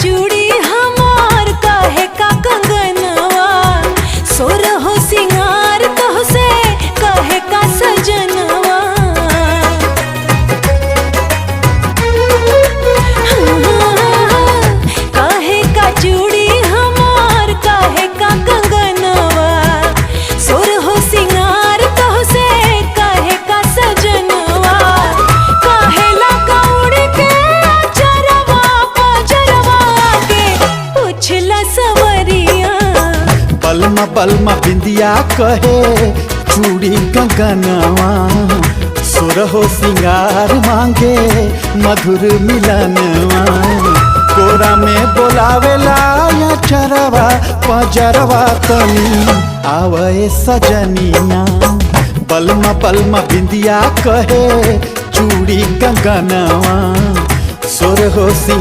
चूड़ी हमार काहे का कंगनवा, सोर हो सिंगार तोहसे काहे का सजनवा। काहे का चूड़ी हमार काहे का कंगनवा, सोर हो सिंगार तोहसे काहे का सजनवा। काहे लगा उड़ के अचरवा पजरवा के पूछला सवरिया। बलमा बलमा बिंदिया कहे चूड़ी कंगनवा, सुरहो सिंगार मांगे मधुर मिलनवा। कोरा में बोलावेला या चरवा पजरवा तनी आवे सजनिया। बलमा बलमा बिंदिया कहे चूड़ी कंगनवा, सुरहो